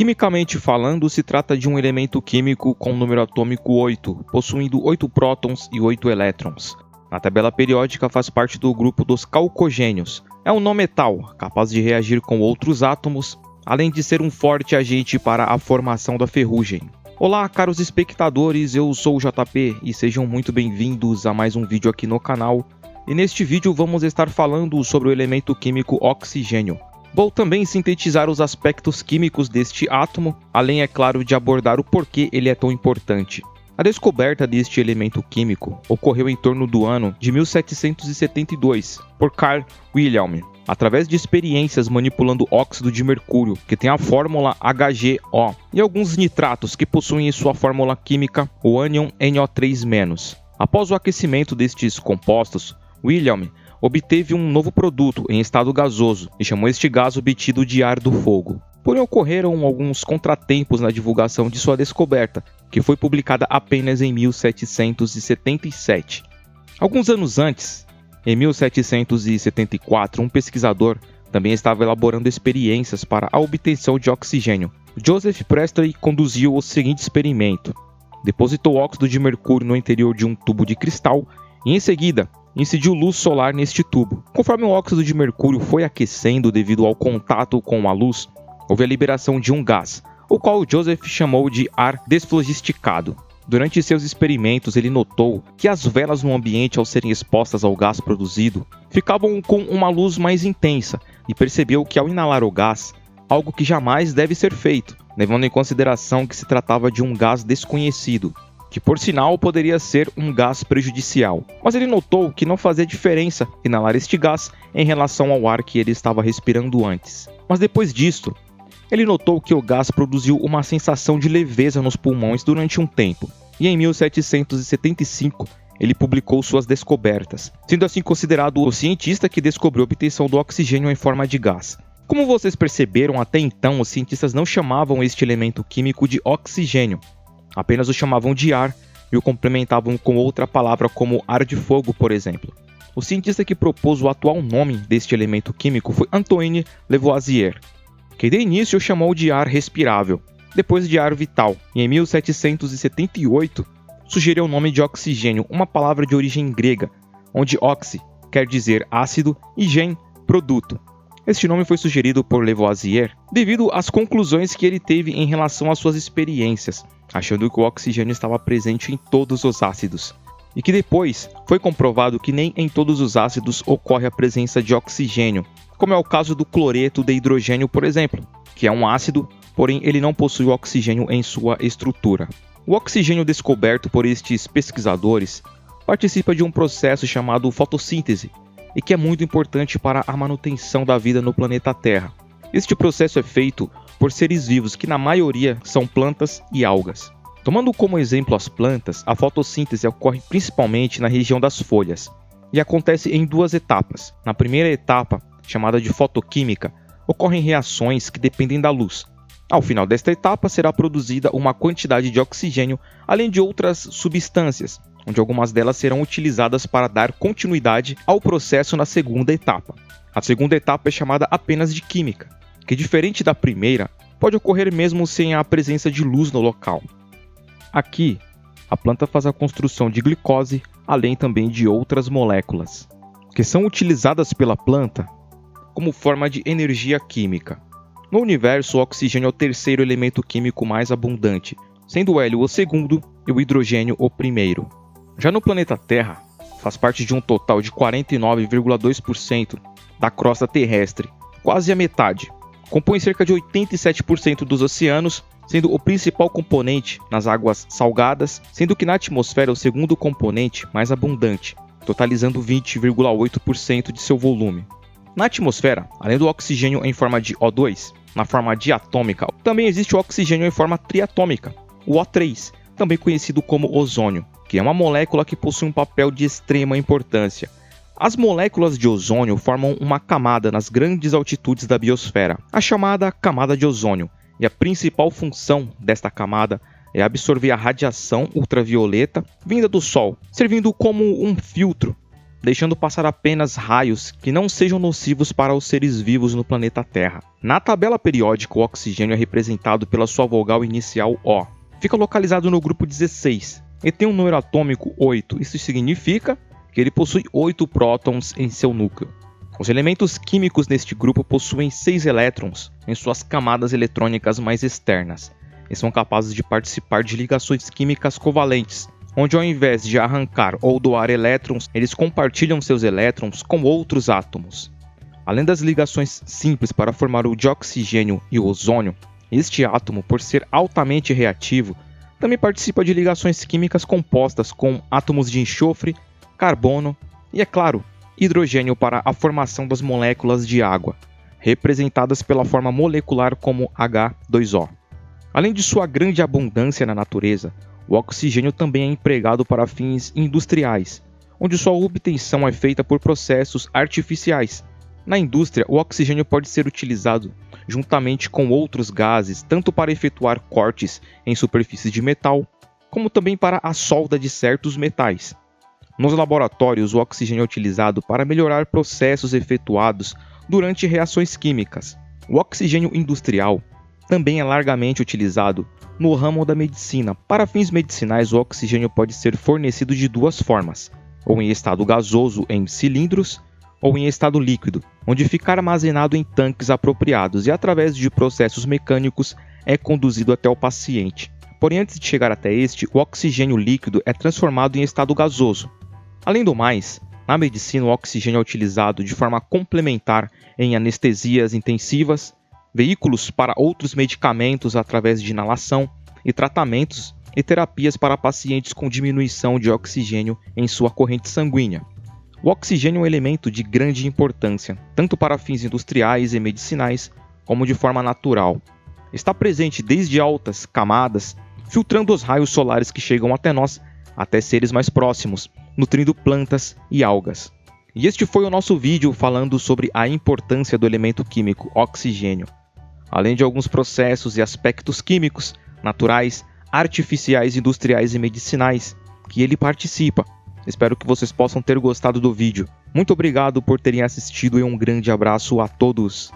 Quimicamente falando, se trata de um elemento químico com número atômico 8, possuindo 8 prótons e 8 elétrons. Na tabela periódica faz parte do grupo dos calcogênios. É um não metal, capaz de reagir com outros átomos, além de ser um forte agente para a formação da ferrugem. Olá, caros espectadores, eu sou o JP e sejam muito bem-vindos a mais um vídeo aqui no canal. E neste vídeo vamos estar falando sobre o elemento químico oxigênio. Vou também sintetizar os aspectos químicos deste átomo, além, é claro, de abordar o porquê ele é tão importante. A descoberta deste elemento químico ocorreu em torno do ano de 1772 por Carl Wilhelm, através de experiências manipulando óxido de mercúrio, que tem a fórmula HgO, e alguns nitratos que possuem em sua fórmula química o ânion NO3-. Após o aquecimento destes compostos, Wilhelm obteve um novo produto em estado gasoso e chamou este gás obtido de ar do fogo. Porém, ocorreram alguns contratempos na divulgação de sua descoberta, que foi publicada apenas em 1777. Alguns anos antes, em 1774, um pesquisador também estava elaborando experiências para a obtenção de oxigênio. Joseph Priestley conduziu o seguinte experimento. Depositou óxido de mercúrio no interior de um tubo de cristal e, em seguida, incidiu luz solar neste tubo. Conforme o óxido de mercúrio foi aquecendo devido ao contato com a luz, houve a liberação de um gás, o qual Joseph chamou de ar desflogisticado. Durante seus experimentos, ele notou que as velas no ambiente, ao serem expostas ao gás produzido, ficavam com uma luz mais intensa e percebeu que, ao inalar o gás, algo que jamais deve ser feito, levando em consideração que se tratava de um gás desconhecido, que por sinal poderia ser um gás prejudicial. Mas ele notou que não fazia diferença inalar este gás em relação ao ar que ele estava respirando antes. Mas depois disto, ele notou que o gás produziu uma sensação de leveza nos pulmões durante um tempo. E em 1775, ele publicou suas descobertas, sendo assim considerado o cientista que descobriu a obtenção do oxigênio em forma de gás. Como vocês perceberam, até então os cientistas não chamavam este elemento químico de oxigênio, apenas o chamavam de ar e o complementavam com outra palavra como ar de fogo, por exemplo. O cientista que propôs o atual nome deste elemento químico foi Antoine Lavoisier, que de início o chamou de ar respirável, depois de ar vital, e em 1778 sugeriu o nome de oxigênio, uma palavra de origem grega, onde oxi quer dizer ácido e gen, produto. Este nome foi sugerido por Lavoisier devido às conclusões que ele teve em relação às suas experiências, achando que o oxigênio estava presente em todos os ácidos, e que depois foi comprovado que nem em todos os ácidos ocorre a presença de oxigênio, como é o caso do cloreto de hidrogênio, por exemplo, que é um ácido, porém ele não possui oxigênio em sua estrutura. O oxigênio descoberto por estes pesquisadores participa de um processo chamado fotossíntese, e que é muito importante para a manutenção da vida no planeta Terra. Este processo é feito por seres vivos que na maioria são plantas e algas. Tomando como exemplo as plantas, a fotossíntese ocorre principalmente na região das folhas e acontece em duas etapas. Na primeira etapa, chamada de fotoquímica, ocorrem reações que dependem da luz. Ao final desta etapa será produzida uma quantidade de oxigênio, além de outras substâncias, onde algumas delas serão utilizadas para dar continuidade ao processo na segunda etapa. A segunda etapa é chamada apenas de química, que diferente da primeira, pode ocorrer mesmo sem a presença de luz no local. Aqui, a planta faz a construção de glicose, além também de outras moléculas, que são utilizadas pela planta como forma de energia química. No universo, o oxigênio é o terceiro elemento químico mais abundante, sendo o hélio o segundo e o hidrogênio o primeiro. Já no planeta Terra, faz parte de um total de 49,2% da crosta terrestre, quase a metade. Compõe cerca de 87% dos oceanos, sendo o principal componente nas águas salgadas, sendo que na atmosfera é o segundo componente mais abundante, totalizando 20,8% de seu volume. Na atmosfera, além do oxigênio em forma de O2, na forma diatômica, também existe o oxigênio em forma triatômica, o O3, também conhecido como ozônio, que é uma molécula que possui um papel de extrema importância. As moléculas de ozônio formam uma camada nas grandes altitudes da biosfera, a chamada camada de ozônio, e a principal função desta camada é absorver a radiação ultravioleta vinda do Sol, servindo como um filtro deixando passar apenas raios que não sejam nocivos para os seres vivos no planeta Terra. Na tabela periódica, o oxigênio é representado pela sua vogal inicial O. Fica localizado no grupo 16 e tem um número atômico 8. Isso significa que ele possui 8 prótons em seu núcleo. Os elementos químicos neste grupo possuem 6 elétrons em suas camadas eletrônicas mais externas e são capazes de participar de ligações químicas covalentes, onde ao invés de arrancar ou doar elétrons, eles compartilham seus elétrons com outros átomos. Além das ligações simples para formar o dioxigênio e o ozônio, este átomo, por ser altamente reativo, também participa de ligações químicas compostas com átomos de enxofre, carbono e, é claro, hidrogênio para a formação das moléculas de água, representadas pela forma molecular como H2O. Além de sua grande abundância na natureza, o oxigênio também é empregado para fins industriais, onde sua obtenção é feita por processos artificiais. Na indústria, o oxigênio pode ser utilizado juntamente com outros gases, tanto para efetuar cortes em superfícies de metal, como também para a solda de certos metais. Nos laboratórios, o oxigênio é utilizado para melhorar processos efetuados durante reações químicas. O oxigênio industrial também é largamente utilizado no ramo da medicina. Para fins medicinais, o oxigênio pode ser fornecido de duas formas, ou em estado gasoso em cilindros, ou em estado líquido, onde fica armazenado em tanques apropriados e através de processos mecânicos é conduzido até o paciente. Porém, antes de chegar até este, o oxigênio líquido é transformado em estado gasoso. Além do mais, na medicina o oxigênio é utilizado de forma complementar em anestesias intensivas, veículos para outros medicamentos através de inalação e tratamentos e terapias para pacientes com diminuição de oxigênio em sua corrente sanguínea. O oxigênio é um elemento de grande importância, tanto para fins industriais e medicinais, como de forma natural. Está presente desde altas camadas, filtrando os raios solares que chegam até nós, até seres mais próximos, nutrindo plantas e algas. E este foi o nosso vídeo falando sobre a importância do elemento químico oxigênio, além de alguns processos e aspectos químicos, naturais, artificiais, industriais e medicinais que ele participa. Espero que vocês possam ter gostado do vídeo. Muito obrigado por terem assistido e um grande abraço a todos.